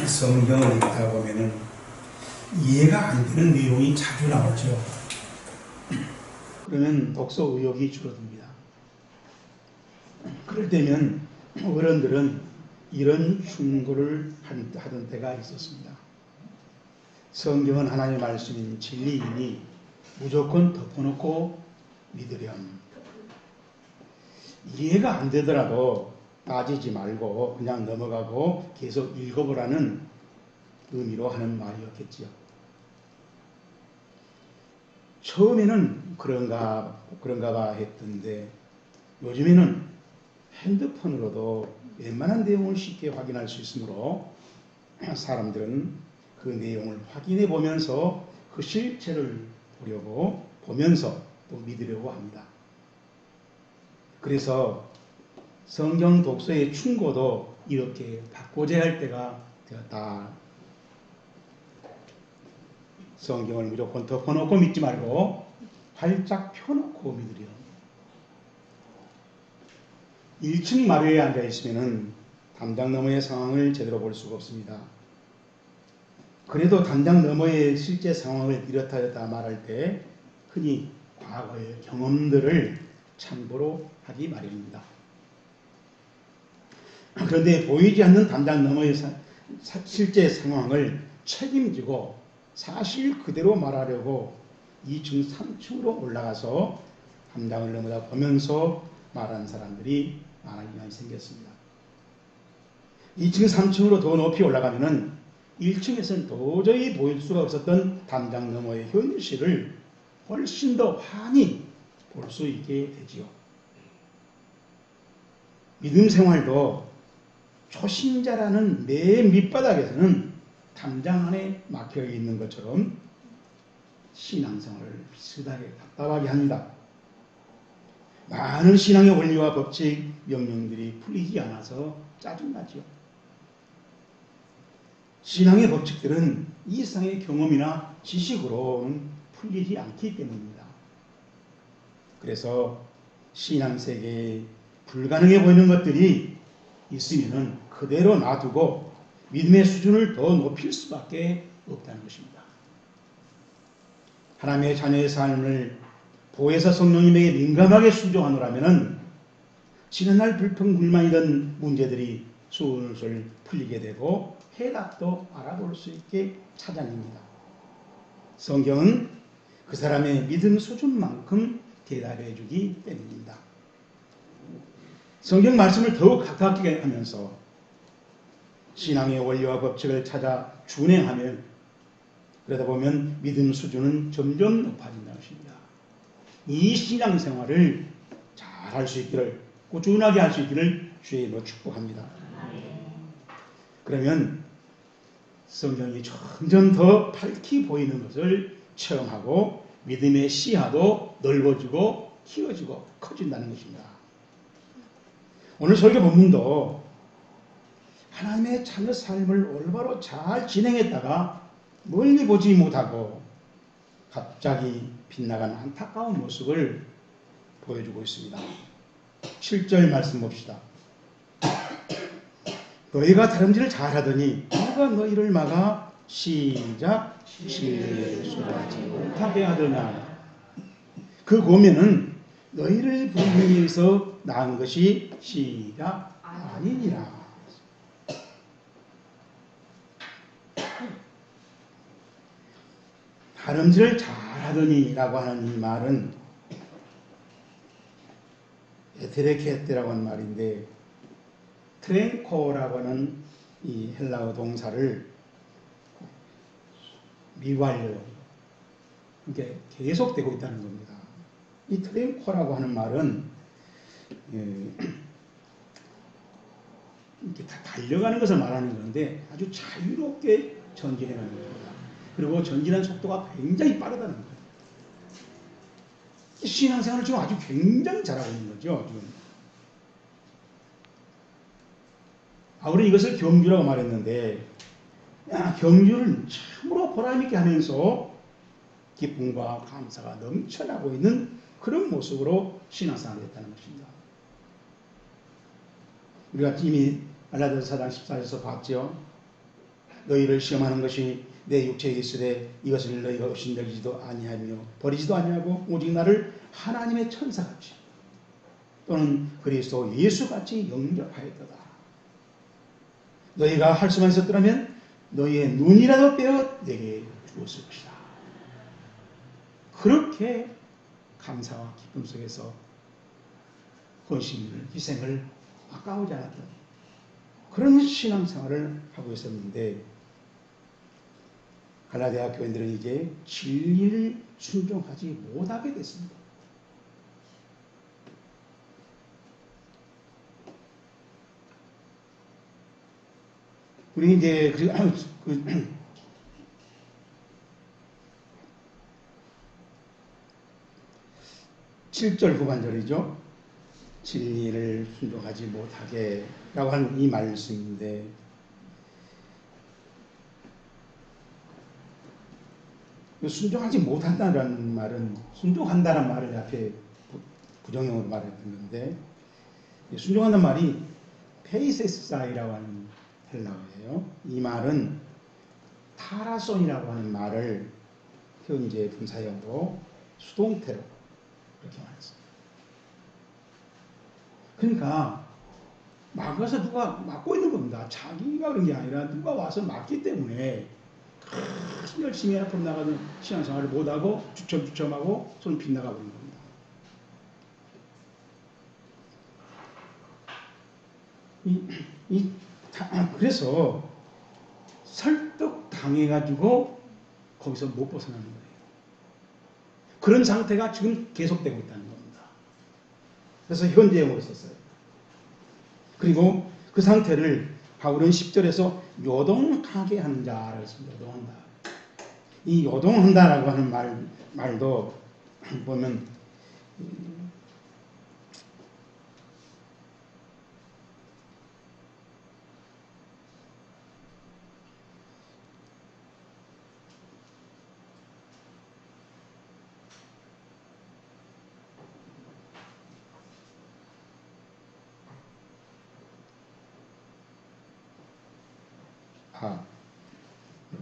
성경을 읽다 보면은 이해가 안 되는 내용이 자주 나오죠. 그러면 독서 의욕이 줄어듭니다. 그럴 때면 어른들은 이런 충고를 하던 때가 있었습니다. 성경은 하나님의 말씀인 진리이니 무조건 덮어놓고 믿으렴. 이해가 안 되더라도 빠지지 말고 그냥 넘어가고 계속 읽어보라는 의미로 하는 말이었겠지요. 처음에는 그런가 봐 했던데 요즘에는 핸드폰으로도 웬만한 내용을 쉽게 확인할 수 있으므로 사람들은 그 내용을 확인해 보면서 그 실체를 보면서 또 믿으려고 합니다. 그래서 성경 독서의 충고도 이렇게 바꿔야 할 때가 되었다. 성경을 무조건 덮어놓고 믿지 말고 활짝 펴놓고 믿으렴. 1층 마루에 앉아있으면 담장 너머의 상황을 제대로 볼 수가 없습니다. 그래도 담장 너머의 실제 상황을 이렇다 말할 때 흔히 과거의 경험들을 참고로 하기 마련입니다. 그런데 보이지 않는 담장 너머의 실제 상황을 책임지고 사실 그대로 말하려고 2층, 3층으로 올라가서 담장을 넘어다 보면서 말하는 사람들이 많이 생겼습니다. 2층, 3층으로 더 높이 올라가면은 1층에서는 도저히 보일 수가 없었던 담장 너머의 현실을 훨씬 더 환히 볼 수 있게 되지요. 믿음 생활도 초신자라는 맨 밑바닥에서는 담장 안에 막혀 있는 것처럼 신앙생활을 비슷하게 답답하게 합니다. 많은 신앙의 원리와 법칙, 명령들이 풀리지 않아서 짜증나죠. 신앙의 법칙들은 이 세상의 경험이나 지식으로는 풀리지 않기 때문입니다. 그래서 신앙세계에 불가능해 보이는 것들이 있으면 그대로 놔두고 믿음의 수준을 더 높일 수밖에 없다는 것입니다. 하나님의 자녀의 삶을 보혜사 성령님에게 민감하게 순종하노라면 지난날 불평불만이던 문제들이 술술 풀리게 되고 해답도 알아볼 수 있게 찾아냅니다. 성경은 그 사람의 믿음 수준만큼 대답해 주기 때문입니다. 성경 말씀을 더욱 가깝게 하면서 신앙의 원리와 법칙을 찾아 준행하면 그러다 보면 믿음 수준은 점점 높아진다는 것입니다. 이 신앙생활을 잘 할 수 있기를, 꾸준하게 할 수 있기를 주의 이름으로 축복합니다. 그러면 성경이 점점 더 밝히 보이는 것을 체험하고 믿음의 시야도 넓어지고 키워지고 커진다는 것입니다. 오늘 설교 본문도 하나님의 자녀 삶을 올바로 잘 진행했다가 멀리 보지 못하고 갑자기 빗나가는 안타까운 모습을 보여주고 있습니다. 7절 말씀 봅시다. 너희가 다름질을 잘하더니 누가 너희를 막아 시작 실수하지 못하게 하더냐. 그 고면은 너희를 부르기 위해서 낳은 것이 시작 아니니라. 다름질을 잘하더니 라고 하는 이 말은 에테레케테라고 하는 말인데 트랭코라고 하는 이 헬라어 동사를 미완료, 이게 계속되고 있다는 겁니다. 이 트랭코라고 하는 말은 이렇게 다 달려가는 것을 말하는 건데 아주 자유롭게 전진해가는 겁니다. 그리고 전진하는 속도가 굉장히 빠르다는 거예요. 신앙생활을 지금 아주 굉장히 잘하고 있는 거죠. 지금. 바울은 이것을 경주라고 말했는데 경주를 참으로 보람있게 하면서 기쁨과 감사가 넘쳐나고 있는 그런 모습으로 신앙생활을 했다는 것입니다. 우리가 이미 갈라디아서 4장 14절에서 봤죠. 너희를 시험하는 것이 내 육체에 있으되 이것을 너희가 의심되지도 아니하며 버리지도 아니하고 오직 나를 하나님의 천사같이 또는 그리스도 예수같이 영접하였도다. 너희가 할 수만 있었더라면 너희의 눈이라도 빼어 내게 주었을 것이다. 그렇게 감사와 기쁨 속에서 헌신을, 희생을 아까우지 않았던 그런 신앙생활을 하고 있었는데, 갈라디아 교인들은 이제 진리를 순종하지 못하게 됐습니다. 우리 이제 그 7절 후반절이죠. 진리를 순종하지 못하게 라고 하는 이 말씀인데, 순종하지 못한다는 말은, 순종한다는 말을 앞에 부정형으로 말했는데, 순종한다는 말이 페이세스사이라고 하는 헬라어예요. 이 말은 타라손이라고 하는 말을 현재 분사형으로 수동태로 그렇게 말했습니다. 그러니까 막아서 누가 막고 있는 겁니다. 자기가 그런 게 아니라 누가 와서 막기 때문에 열심히 앞으로 나가는 신앙생활을 못하고 주춤주춤하고 손 빗나가 버리는 겁니다. 그래서 설득 당해가지고 거기서 못 벗어나는 거예요. 그런 상태가 지금 계속되고 있다는 겁니다. 그래서 현재형으로 썼어요. 그리고 그 상태를 바울은 10절에서 요동하게 하는 자라고 했습니다. 요동한다. 이 요동한다라고 하는 말도 보면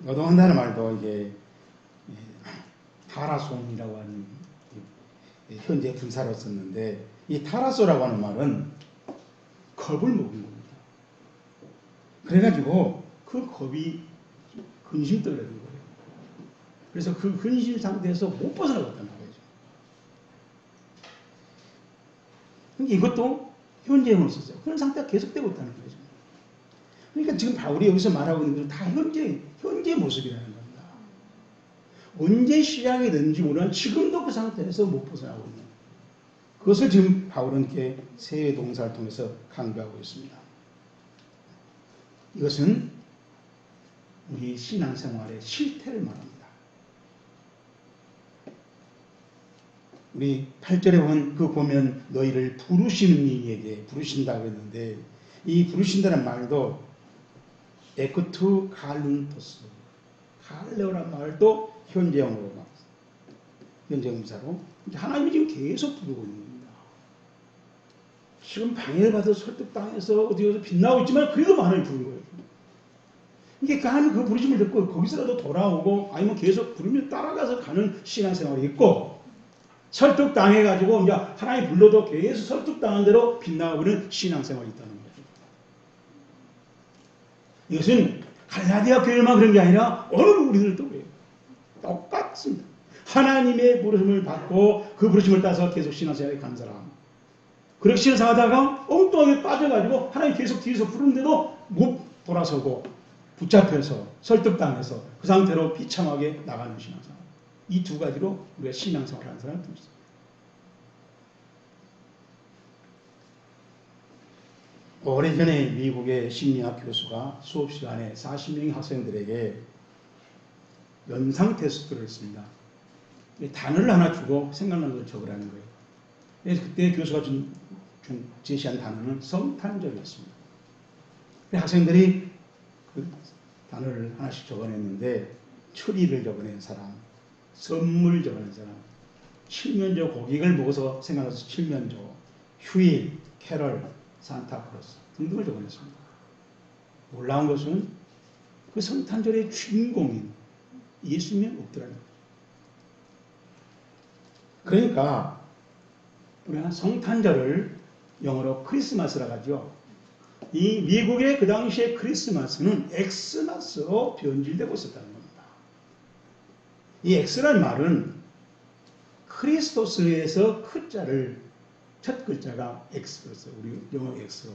요동한다는 말도 이게 타라손이라고 하는 현재 분사로 썼는데, 이 타라소라고 하는 말은 겁을 먹은 겁니다. 그래가지고 그 겁이 근심떨게 된 거예요. 그래서 그 근심 상태에서 못 벗어나겠다는 거죠. 그러니까 이것도 현재형으로 썼어요. 그런 상태가 계속되고 있다는 거죠. 그러니까 지금 바울이 여기서 말하고 있는 것은 다 현재 모습이라는 겁니다. 언제 시작이 됐는지 모르는 지금도 그 상태에서 못 벗어나고 있는, 그것을 지금 바울은 이렇게 세 동사를 통해서 강조하고 있습니다. 이것은 우리 신앙생활의 실태를 말합니다. 우리 8절에 보면 너희를 부르시는 이에게 부르신다고 했는데, 이 부르신다는 말도 에크투 갈룬토스, 갈레오란 말도 현재형으로 나왔어요. 현재형사로. 하나님이 지금 계속 부르고 있는 겁니다. 지금 방해를 받아서 설득당해서 어디서 빛나고 있지만 그래도 하나님이 부른 거예요. 그러니까 하나님 그 부르심을 듣고 거기서라도 돌아오고, 아니면 계속 부르면 따라가서 가는 신앙생활이 있고, 설득당해가지고 이제 하나님 불러도 계속 설득당한 대로 빛나가버리는 신앙생활이 있다는 거죠. 이것은 갈라디아 교회만 그런 게 아니라 어느 우리들도 그래요. 똑같습니다. 하나님의 부르심을 받고 그 부르심을 따서 계속 신앙생활에 간 사람, 그렇게 신앙생활하다가 엉뚱하게 빠져가지고 하나님 계속 뒤에서 부르는데도 못 돌아서고 붙잡혀서 설득당해서 그 상태로 비참하게 나가는 신앙생활, 이 두 가지로 우리가 신앙생활을 하는 사람을 듭니다. 오래전에 미국의 심리학 교수가 수업 시간에 40명의 학생들에게 연상 테스트를 했습니다. 단어를 하나 주고 생각나는 걸 적으라는 거예요. 그래서 그때 교수가 제시한 단어는 성탄절이었습니다. 학생들이 그 단어를 하나씩 적어냈는데, 추리를 적어낸 사람, 선물 적어낸 사람, 칠면조 고기를 먹어서 생각나서 칠면조, 휴일, 캐럴, 산타크로스 등등을 적어냈습니다. 놀라운 것은 그 성탄절의 주인공인 예수님이 없더라는 거예요. 그러니까 우리가 성탄절을 영어로 크리스마스라고 하죠. 이 미국의 그 당시의 크리스마스는 엑스마스로 변질되고 있었다는 겁니다. 이 엑스라는 말은 크리스토스에서 크자를 첫 글자가 엑스로서 우리 영어 엑스로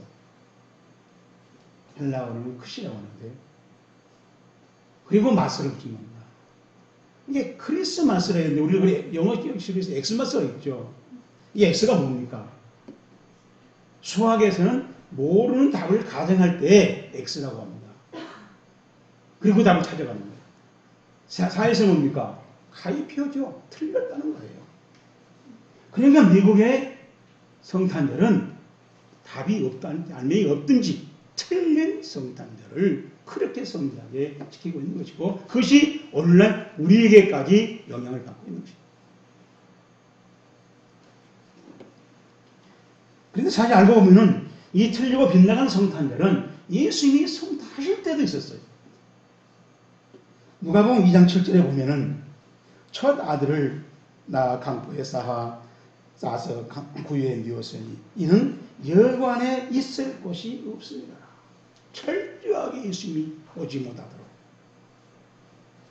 헬라어로는 크시라고 하는데 그리고 마스를 붙인 겁니다. 이게 크리스마스라 했는데 우리 영어 기억식에서 엑스마스가 있죠. 이 엑스가 뭡니까? 수학에서는 모르는 답을 가정할 때 X라고 합니다. 그리고 답을 찾아가는 거예요. 사에서 뭡니까? 가입표죠. 틀렸다는 거예요. 그러니까 미국의 성탄절은 답이 없다는, 안명이 없든지 틀린 성탄절을 그렇게 성대하게 지키고 있는 것이고 그것이 오늘날 우리에게까지 영향을 받고 있는 것입니다. 그런데 사실 알고 보면은 이 틀리고 빗나간 성탄절은 예수님이 성탄하실 때도 있었어요. 누가복음 2장 7절에 보면은 첫 아들을 나 강포에 쌓아서 구유에 뉘었으니 이는 여관에 있을 곳이 없습니다. 철저하게 예수님이 오지 못하도록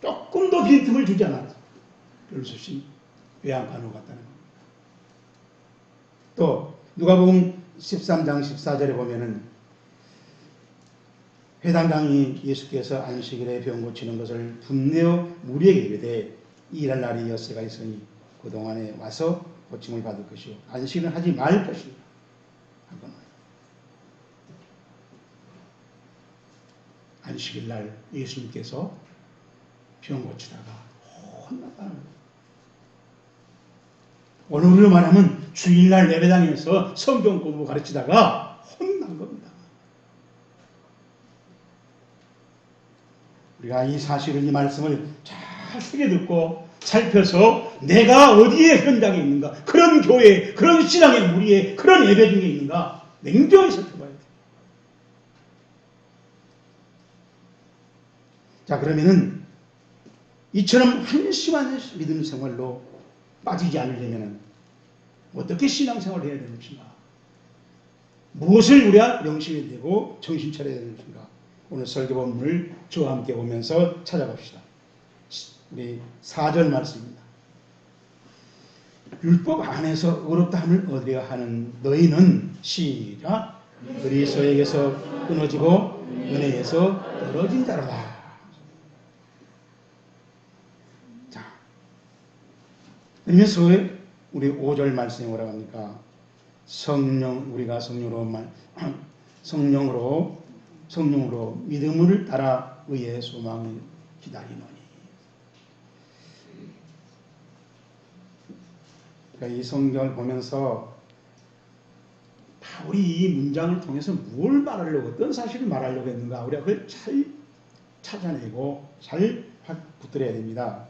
조금도 빈틈을 주지 않았어요. 별수신 외양간으로 갔다는 겁니다. 또 누가복음 13장 14절에 보면은 회당장이 예수께서 안식일에 병 고치는 것을 분내어 무리에게 이르되 일할 날이 엿새가 있으니 그동안에 와서 고침을 받을 것이요 안식일은 하지 말 것이다. 안식일 날 예수님께서 병 고치다가 혼났다는 거예요. 오늘로 말하면 주일날 예배당에서 성경 공부 가르치다가 혼난 겁니다. 우리가 이 사실을, 이 말씀을 잘 새겨 듣고 살펴서 내가 어디에 현장에 있는가, 그런 교회, 그런 신앙의 무리에, 그런 예배 중에 있는가 냉정히 살펴봐야 돼요. 자, 그러면은 이처럼 한심한 믿음 생활로 빠지지 않으려면 어떻게 신앙생활을 해야 되는 것인가? 무엇을 우리가 명심해야 되고 정신 차려야 되는 것인가? 오늘 설교본문을 저와 함께 보면서 찾아봅시다. 우리 4절 말씀입니다. 율법 안에서 어렵다함을 얻으려 하는 너희는 시작 그리스도에게서 끊어지고 은혜에서 떨어진 자로다. 자, 그러면서 우리 5절 말씀에 뭐라고 합니까? 우리가 성령으로 믿음을 따라 의의 소망을 기다리노니. 그러니까 이 성경을 보면서 바울이 이 문장을 통해서 뭘 말하려고, 어떤 사실을 말하려고 했는가, 우리가 그걸 잘 찾아내고 잘 붙들어야 됩니다.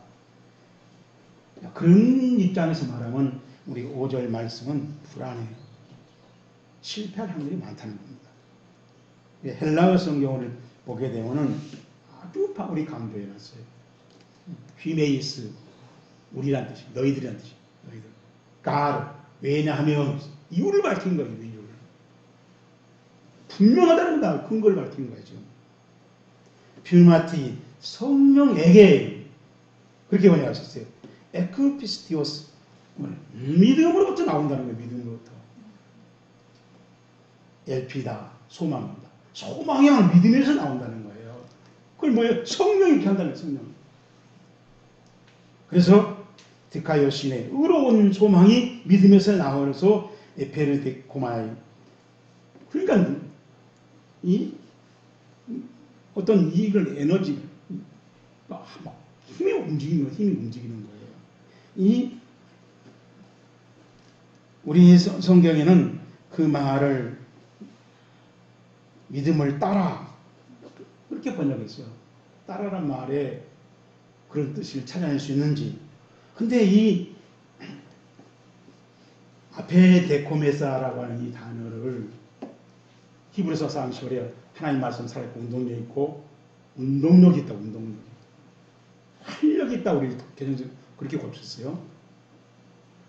그런 입장에서 말하면 우리 5절 말씀은 불안해요. 실패할 확률이 많다는 겁니다. 헬라어 성경을 보게 되면은 아주 바울이 강조해놨어요. 휘메이스, 우리란 뜻이, 너희들이란 뜻이, 너희들. 가르, 왜냐하면 이유를 밝힌 거예요. 이유를. 분명하다는 다 근거를 밝힌 거예요. 지금. 퓨마티, 성령에게 그렇게 번역하셨어요. 에크피스티오스, 믿음으로부터 나온다는 거예요. 믿음으로부터. 엘피다, 소망입니다. 소망이 믿음에서 나온다는 거예요. 그걸 뭐예요? 성령이 이렇게 한다는 거예요. 성령. 그래서 디카요신의 의로운 소망이 믿음에서 나와서 에페르데코마이. 그러니까 이 어떤 이익을 에너지 막 힘이 움직이는 거예요. 이 우리 성경에는 그 말을 믿음을 따라 그렇게 번역했어요. 따라란 말에 그런 뜻을 찾아낼 수 있는지. 근데 이 앞에 데코메사라고 하는 이 단어를 히브리서 상시월에 하나님 말씀 살아있고 운동력 있고 운동력이 있다, 운동력. 활력이 있다, 우리 개정에서 그렇게 고쳤어요.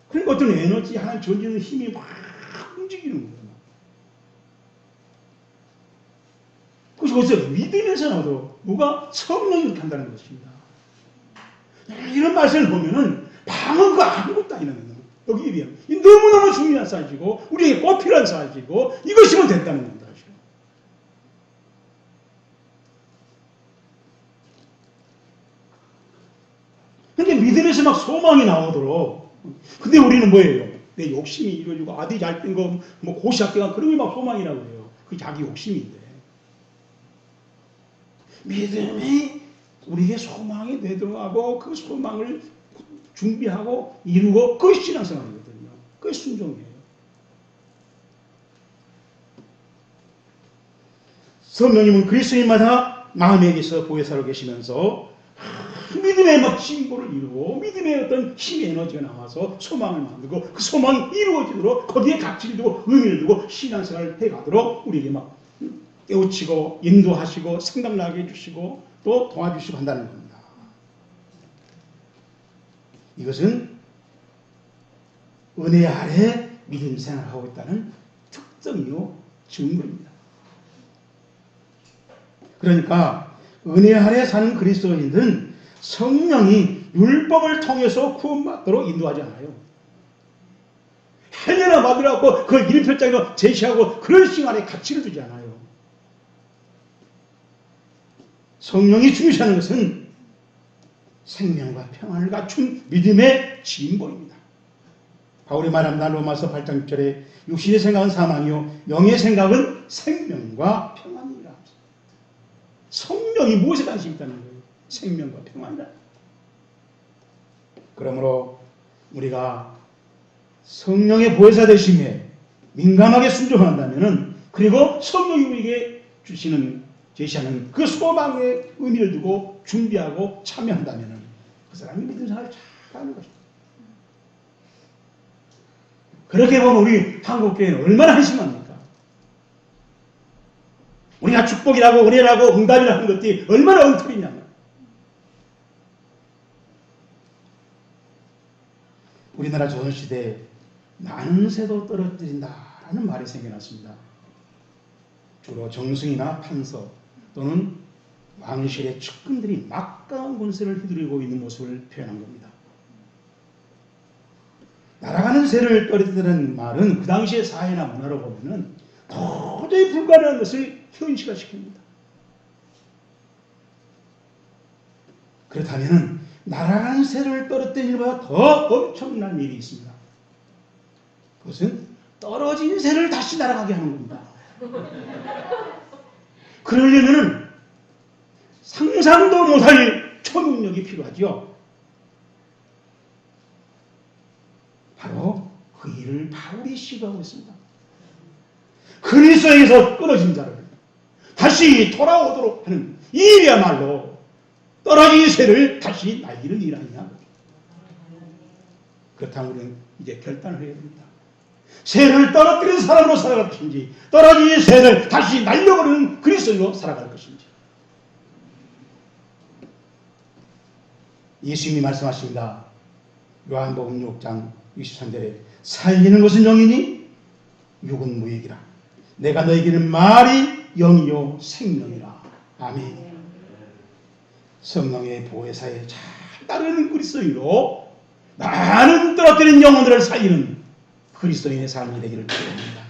그러니까 어떤 에너지, 하나님 전지는 힘이 막 움직이는 거예요. 그것이 어디서? 믿음에서 나도 누가 성령이 그렇게 한다는 것입니다. 이런 말씀을 보면은 방어가 아무것도 아니라는 거예요. 여기에 비하면 너무너무 중요한 사실이고 우리에게 꼭 필요한 사실이고 이것이면 된다는 겁니다. 그러니까 믿음에서 막 소망이 나오도록. 근데 우리는 뭐예요? 내 욕심이 이루어지고 아들이 잘 된 거, 뭐 고시학교가 그런 게 막 소망이라고 해요. 그게 자기 욕심인데. 믿음이 우리에게 소망이 되도록 하고 그 소망을 준비하고 이루고 그것이 신앙생활이거든요. 그게 순종이에요. 성령님은 그리스도인마다 마음에게서 보혜사로 계시면서 믿음의 막 진보를 이루고 믿음의 어떤 힘의 에너지가 나와서 소망을 만들고 그 소망이 이루어지도록 거기에 가치를 두고 의미를 두고 신앙생활을 해가도록 우리에게 막 깨우치고 인도하시고 생각나게 해주시고 또 도와주시고 한다는 겁니다. 이것은 은혜 아래 믿음 생활하고 있다는 특성이요 증거입니다. 그러니까 은혜 아래 사는 그리스도인들은 성령이 율법을 통해서 구원받도록 인도하지 않아요. 헬레나 받으라고 그걸 일편장으로 제시하고 그런 생활에 가치를 두지 않아요. 성령이 중시하는 것은 생명과 평안을 갖춘 믿음의 진보입니다. 바울이 말합니다. 로마서 8장 6절에 육신의 생각은 사망이요 영의 생각은 생명과 평안이라. 성령이 무엇에 관심이 있다는 거예요? 생명과 평안이라. 그러므로 우리가 성령의 보혜사 되심에 민감하게 순종한다면 그리고 성령이 우리에게 제시하는 그 소망의 의미를 두고 준비하고 참여한다면 그 사람이 믿음 생활을 잘하는 것입니다. 그렇게 보면 우리 한국교회는 얼마나 한심합니까? 우리가 축복이라고 은혜라고 응답이라는 것들이 얼마나 엉터리냐면 우리나라 조선시대에 많은 새도 떨어뜨린다라는 말이 생겨났습니다. 주로 정승이나 판서 또는 왕실의 측근들이 막강한 권세를 휘두르고 있는 모습을 표현한 겁니다. 날아가는 새를 떨어뜨리는 말은 그 당시의 사회나 문화로 보면은 도저히 불가능한 것을 현실화시킵니다. 그렇다면 날아가는 새를 떨어뜨리는 것보다 더 엄청난 일이 있습니다. 그것은 떨어진 새를 다시 날아가게 하는 겁니다. 그러려면 상상도 못할 초능력이 필요하죠. 바로 그 일을 바울이 시도하고 있습니다. 그리스도에게서 끊어진 자를 다시 돌아오도록 하는 이 일이야말로 떨어진 새를 다시 날리는 일 아니냐. 그렇다면 우리는 이제 결단을 해야 됩니다. 새를 떨어뜨린 사람으로 살아갈 것인지 떨어진 새를 다시 날려버리는 그리스도로 살아갈 것인지. 예수님이 말씀하십니다. 요한복음 6장 63절에 살리는 것은 영이니 육은 무익이라. 내가 너에게는 말이 영이요 생명이라. 아멘. 성령의 보혜사에 잘 따르는 그리스도인으로 많은 떨어뜨린 영혼들을 살리는 그리스도인의 삶이 되기를 기도합니다.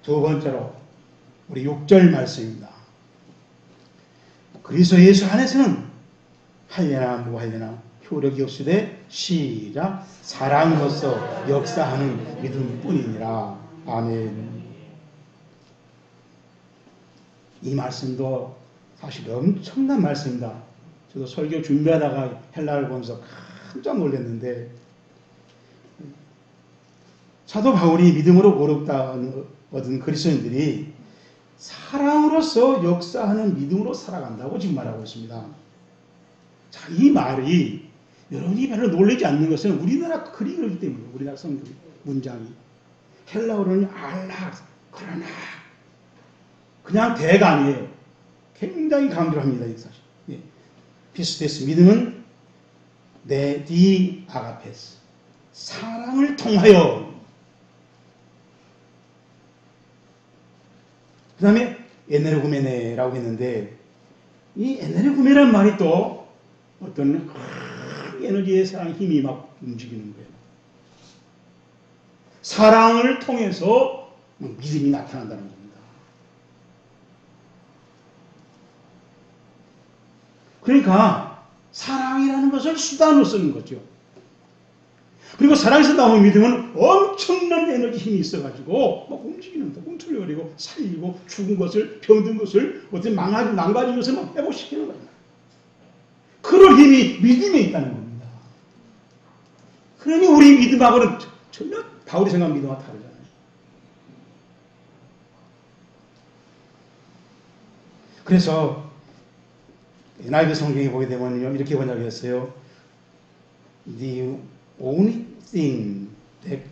두 번째로 우리 6절 말씀입니다. 그리스도 예수 안에서는 할례나 무할례나 효력이 없으되 시작 사랑으로서 역사하는 믿음뿐이니라. 아멘. 이 말씀도 사실 엄청난 말씀입니다. 저도 설교 준비하다가 헬라를 보면서 깜짝 놀랐는데 사도 바울이 믿음으로 고롭다 얻은 그리스도인들이 사랑으로서 역사하는 믿음으로 살아간다고 지금 말하고 있습니다. 자, 이 말이 여러분이 별로 놀라지 않는 것은 우리나라 그리기 때문에 우리나라 성경 문장이 헬라어로는 알라 그러나 그냥 대가 아니에요. 굉장히 강조를 합니다. 이 사실. 예. 피스데스 믿음은 디 아가페스 사랑을 통하여. 그 다음에 에네르구메네라고 했는데 이 에네르구메라는 말이 또 어떤 에너지의 사랑 힘이 막 움직이는 거예요. 사랑을 통해서 믿음이 나타난다는 겁니다. 그러니까 사랑이라는 것을 수단으로 쓰는 거죠. 그리고 사랑에서 나오는 믿음은 엄청난 에너지 힘이 있어가지고 막 움직이는 거, 꿈틀거리고 살리고 죽은 것을, 병든 것을, 어떤 망가진 것을 막 회복시키는 거예요. 그런 힘이 믿음에 있다는 겁니다. 그러니 우리 믿음하고는 전혀 바울이 생각한 믿음과 다르잖아요. 그래서 NIV 성경에 보게 되면 이렇게 번역했어요. The only thing that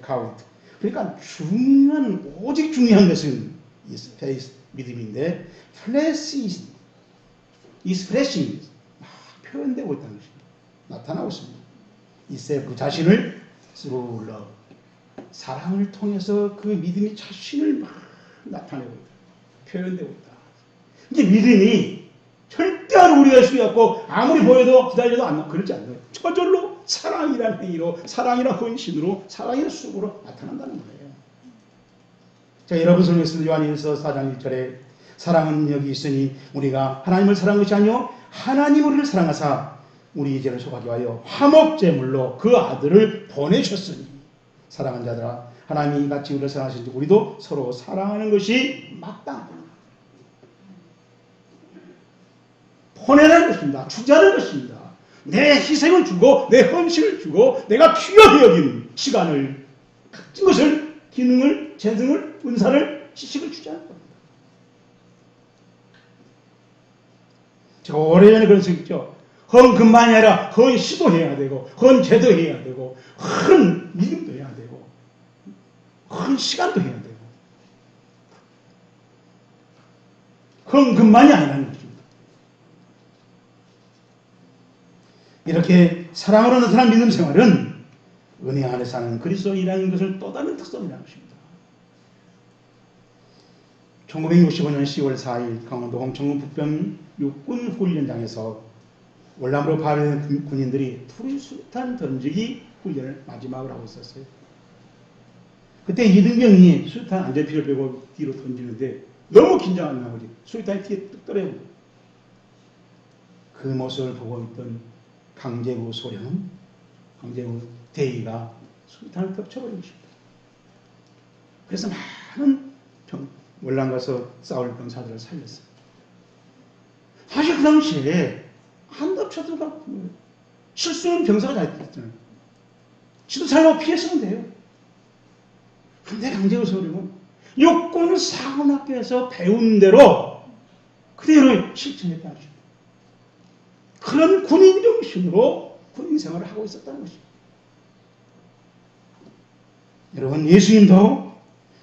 count. 그러니까 오직 중요한 것은 faith, 믿음인데 flesh is fleshing. 표현되고 있다는 것입니다. 나타나고 있습니다. 이세 그 자신을 through love. 사랑을 통해서 그 믿음이 자신을 막 나타내고 있다. 표현되고 있다. 이제 믿음이 절대로 우리가 수였고 아무리 보여도 기다려도 안 그렇지 않아요. 저절로 사랑이란 행위로, 사랑이란 헌신으로, 사랑이란 수고로 나타난다는 거예요. 자, 여러분 성경에서 요한일서 4장 1절에 사랑은 여기 있으니 우리가 하나님을 사랑한 것이 아니요 하나님 우리를 사랑하사 우리 죄를 속하게 하여 화목제물로 그 아들을 보내셨으니 사랑하는 자들아 하나님이 같이 우리를 사랑하시니 우리도 서로 사랑하는 것이 마땅하다. 보내는 것입니다. 주자는 것입니다. 내 희생을 주고 내 헌신을 주고 내가 필요하게 여긴 시간을 값진 것을 기능을 재능을 은사를 지식을 주자는 겁니다. 제가 오래전에 그런 적 있죠. 헌금만이 아니라 헌시도 해야 되고 헌제도 해야 되고 헌 믿음도 해야 되고 헌 시간도 해야 되고 헌금만이 아니라는 것입니다. 이렇게 사랑으로 나타난 믿음 생활은 은혜 안에 사는 그리스도인이라는 것을 또 다른 특성이라는 것입니다. 1965년 10월 4일 강원도 홍천군 북변 육군 훈련장에서 월남으로 발효된 군인들이 투리수탄 던지기 훈련을 마지막으로 하고 있었어요. 그때 이등병이 수류탄 안전피를 빼고 뒤로 던지는데 너무 긴장한 나머지 수류탄이 뒤에 뚝 떨어지고 그 모습을 보고 있던 강제구 소령은 강제구 대위가 수류탄을 덮쳐버린 것입니다. 그래서 많은 월남 가서 싸울 병사들을 살렸어요. 사실 그 당시에 한 덮쳐도 실수는 병사가 잘했잖아요. 지도 살려고 피했으면 돼요. 근데 강제구 소령은 육군 사관학교에서 배운 대로 그대로 실천했다는 것입니다. 그런 군인 정신으로 군인 생활을 하고 있었다는 것입니다. 여러분, 예수님도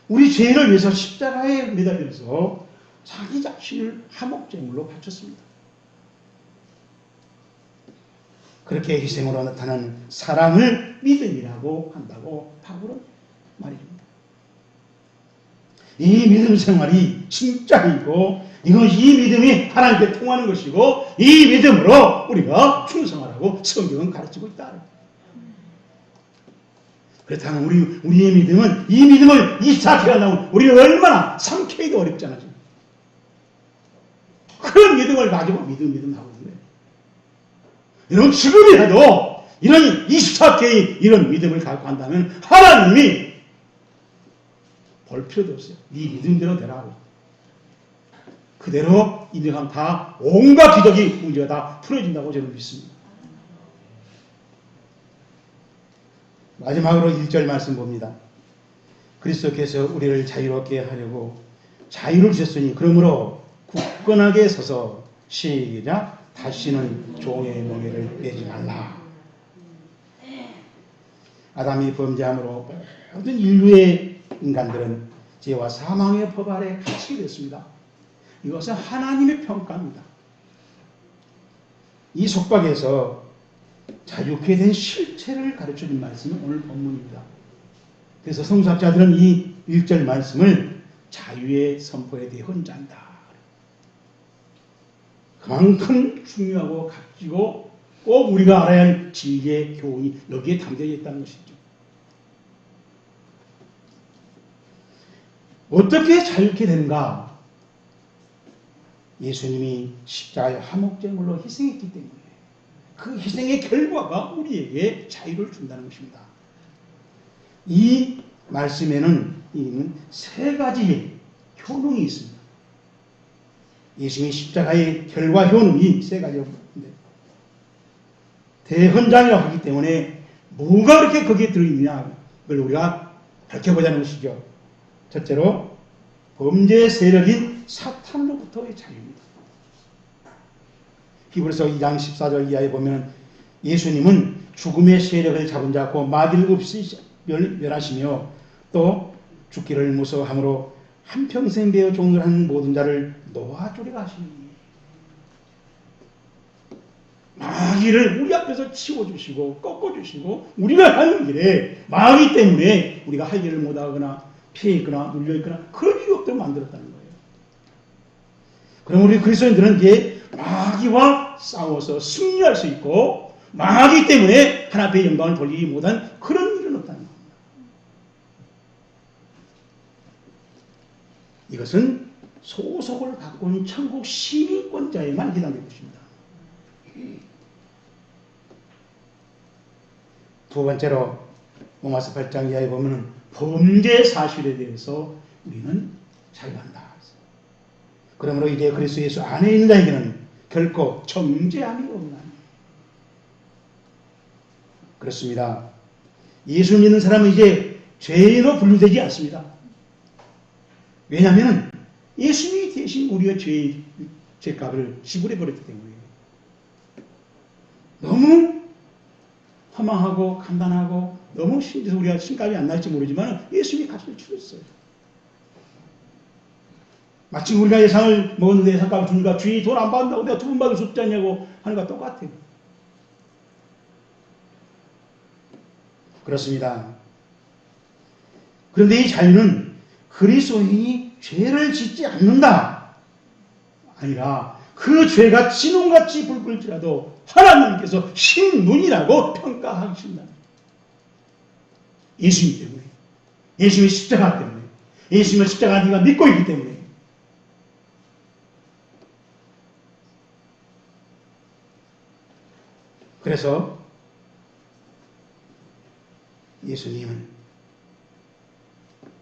우리 죄를 위해서 십자가에 매달려서 자기 자신을 화목제물로 바쳤습니다. 그렇게 희생으로 나타난 사랑을 믿음이라고 한다고 바울은 말해줍니다. 이 믿음 생활이 진짜이고 이 믿음이 하나님께 통하는 것이고 이 믿음으로 우리가 충성하라고 성경은 가르치고 있다. 그렇다면 우리의 믿음은 이 믿음을 24K가 나온 우리는 얼마나 3K도 어렵잖아요. 그런 믿음을 가지고 믿음 하고 있는 거예요. 여러분 지금이라도 이런 24K 이런 믿음을 갖고 한다면 하나님이 볼 필요도 없어요. 네 믿음대로 되라고. 그대로 인정하면 다 온갖 기적이 문제가 다 풀어진다고 저는 믿습니다. 마지막으로 1절 말씀 봅니다. 그리스도께서 우리를 자유롭게 하려고 자유를 주셨으니 그러므로 굳건하게 서서 시작 다시는 종의 멍에를 매지 말라. 아담이 범죄함으로 모든 인류의 인간들은 죄와 사망의 법 아래 갇히게 됐습니다. 이것은 하나님의 평가입니다. 이 속박에서 자유케 된 실체를 가르쳐준 말씀이 오늘 본문입니다. 그래서 성서학자들은 이 1절 말씀을 자유의 선포에 대해 헌장한다. 그만큼 중요하고 값지고 꼭 우리가 알아야 할 진리의 교훈이 여기에 담겨 있다는 것이죠. 어떻게 자유케 되는가? 예수님이 십자가의 화목제물로 희생했기 때문에 그 희생의 결과가 우리에게 자유를 준다는 것입니다. 이 말씀에는 세 가지의 효능이 있습니다. 예수님의 십자가의 결과 효능이 세 가지입니다. 대헌장이라고 하기 때문에 뭐가 그렇게 거기에 들어있느냐 그걸 우리가 밝혀보자는 것이죠. 첫째로 범죄의 세력인 사탄으로부터의 자유입니다. 히브리서 2장 14절 이하에 보면 예수님은 죽음의 세력을 잡은 자 곧 마귀를 없이 멸하시며 또 죽기를 무서워함으로 한평생 되어 종을 하는 모든 자를 놓아주리라 하시니 마귀를 우리 앞에서 치워주시고 꺾어주시고 우리가 하는 길에 마귀 때문에 우리가 할 일을 못하거나 피해있거나 눌려있거나 그런 이유 없도록 만들었다는 거예요. 그럼 우리 그리스도인들은 이제 마귀와 싸워서 승리할 수 있고 마귀 때문에 하나님 앞에 영광을 돌리지 못한 그런 일은 없다는 겁니다. 이것은 소속을 바꾼 천국 시민권자에만 해당될 것입니다. 두 번째로 로마서 8장 이하에 보면 범죄 사실에 대해서 우리는 자유한다. 그러므로 이제 그리스도 예수 안에 있는 자에게는 결코 정죄함이 없나니. 그렇습니다. 예수 믿는 사람은 이제 죄인으로 분류되지 않습니다. 왜냐하면 예수님이 대신 우리의 죄값을 지불해 버렸기 때문에. 너무 허망하고 간단하고 너무 신기해서 우리가 신값이 안 날지 모르지만 예수님이 값을 치렀어요. 마치 우리가 예상을 먹었는데 예상값을 주니까 주인이 돈 안 받는다고 내가 2번 받을 수 없지 않냐고 하는 것과 똑같아요. 그렇습니다. 그런데 이 자유는 그리스도인이 죄를 짓지 않는다 아니라 그 죄가 진홍같이 붉을지라도 하나님께서 신문이라고 평가하신다. 예수님 때문에, 예수님의 십자가 때문에, 예수님의 십자가 네가 믿고 있기 때문에. 그래서 예수님은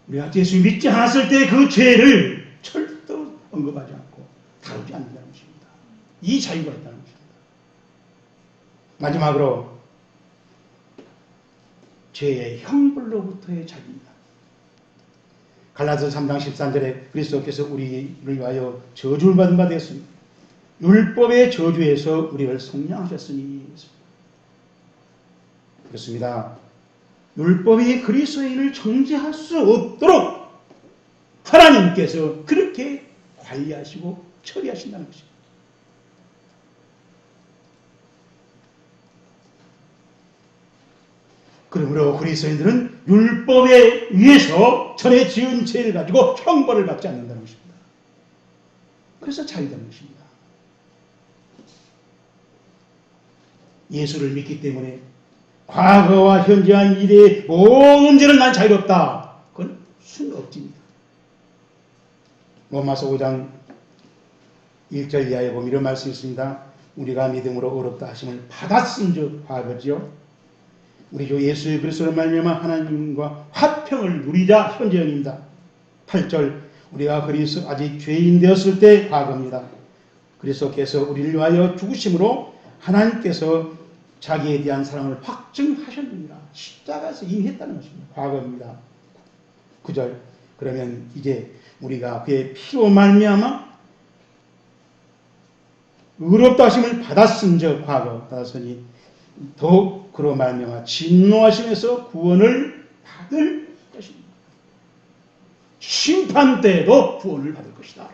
우리가 예수님 믿지 않았을 때 그 죄를 절대로 언급하지 않고 다루지 않는다는 것입니다. 이 자유가 있다는 것입니다. 마지막으로 죄의 형벌로부터의 자유입니다. 갈라디아서 3장 13절에 그리스도께서 우리를 위하여 저주를 받은 바 되었습니다. 율법의 저주에서 우리를 속량하셨으니. 그렇습니다. 율법이 그리스도인을 정죄할 수 없도록 하나님께서 그렇게 관리하시고 처리하신다는 것입니다. 그러므로 그리스도인들은 율법에 의해서 전에 지은 죄를 가지고 형벌을 받지 않는다는 것입니다. 그래서 자유라는 것입니다. 예수를 믿기 때문에 과거와 현재와 미래의 모든 죄는 난 자유롭다. 그건 순업지입니다. 로마서 5장 1절 이하에 보면 이런 말씀이 있습니다. 우리가 믿음으로 의롭다 하심을 받았은즉 과거지요. 우리 주 예수 그리스도로 말미암아 하나님과 화평을 누리자 현재형입니다. 8절 우리가 그리스도 아직 죄인 되었을 때 과거입니다. 그리스도께서 우리를 위하여 죽으심으로 하나님께서 자기에 대한 사랑을 확증하셨느니라. 십자가에서 이미 했다는 것입니다. 과거입니다. 9절 그러면 이제 우리가 그의 피로 말미암아 의롭다 하심을 받았은즉 과거 받았으니 더욱 그로 말미암아 진노하심에서 구원을 받을 것입니다. 심판 때에도 구원을 받을 것이다.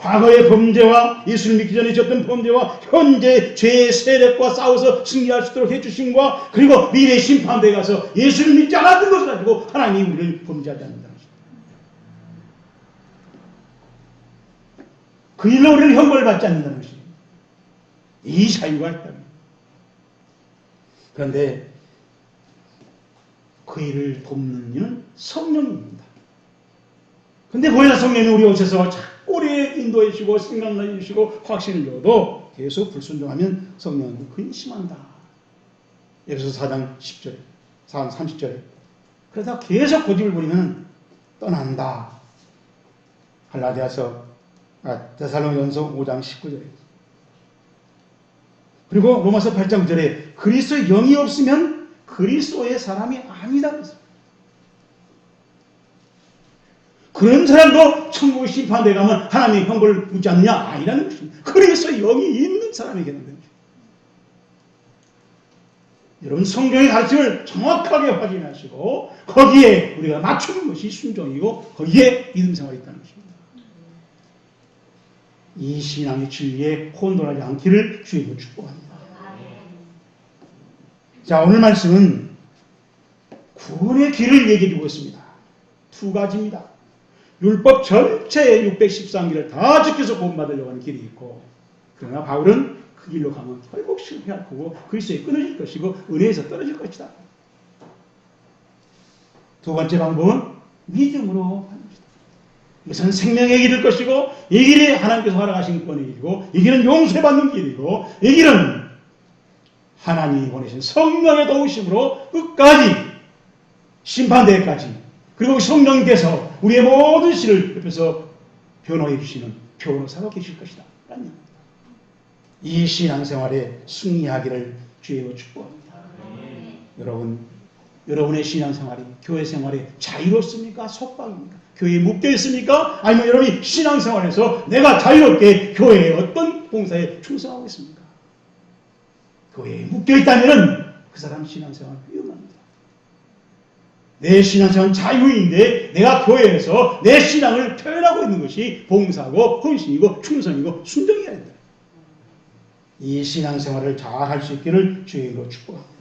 과거의 범죄와 예수를 믿기 전에 있었던 범죄와 현재 죄의 세력과 싸워서 승리할 수 있도록 해주심과 그리고 미래의 심판대에 가서 예수를 믿지 않았던 것을 가지고 하나님이 우리를 범죄하지 않는다는 것입니다. 그 일로 우리는 형벌을 받지 않는다는 것입니다. 이 자유가 있다면. 그런데 그 일을 돕는 이는 성령입니다. 근데 보혜사 성령이 우리 오셔서 자꾸 우리 인도해 주시고 생각나게 주시고 확신을 줘도 계속 불순종하면 성령은 근심한다. 에베소서 4장 10절에 4장 30절에 그러다 계속 고집을 부리면 떠난다. 데살로니가전서 5장 19절에 그리고 로마서 8장 9절에 그리스도의 영이 없으면 그리스도의 사람이 아니다. 그런 사람도 천국의 심판대에 가면 하나님의 형벌을 묻지 않느냐? 아니라는 것입니다. 그리스도의 영이 있는 사람에게는 됩니다. 여러분 성경의 가르침을 정확하게 확인하시고 거기에 우리가 맞추는 것이 순종이고 거기에 믿음 생활이 있다는 것입니다. 이 신앙의 진리에 혼돈하지 않기를 주님으로 축복합니다. 자, 오늘 말씀은 구원의 길을 얘기해주고 있습니다. 두 가지입니다. 율법 전체의 613기를 다 지켜서 구원받으려고 하는 길이 있고 그러나 바울은 그 길로 가면 결국 실패할 거고 그리스도에 끊어질 것이고 은혜에서 떨어질 것이다. 두 번째 방법은 믿음으로 하는 것이다. 이것은 생명의 길일 것이고 이 길이 하나님께서 허락하신 권의 길이고 이 길은 용서받는 길이고 이 길은 하나님이 보내신 성령의 도우심으로 끝까지 심판대회까지 그리고 성령께서 우리의 모든 시를 옆에서 변호해 주시는 변호사가 계실 것이다. 이 신앙생활에 승리하기를 주의로 축복합니다. 여러분의 신앙생활이 교회 생활에 자유롭습니까? 속박입니까? 교회에 묶여 있습니까? 아니면 여러분이 신앙생활에서 내가 자유롭게 교회의 어떤 봉사에 충성하고 있습니까? 교회에 묶여 있다면 그 사람 신앙생활 위험합니다. 내 신앙생활은 자유인데 내가 교회에서 내 신앙을 표현하고 있는 것이 봉사고 헌신이고 충성이고 순종이어야 된다. 이 신앙생활을 잘 할 수 있기를 주의 이름으로 축복합니다.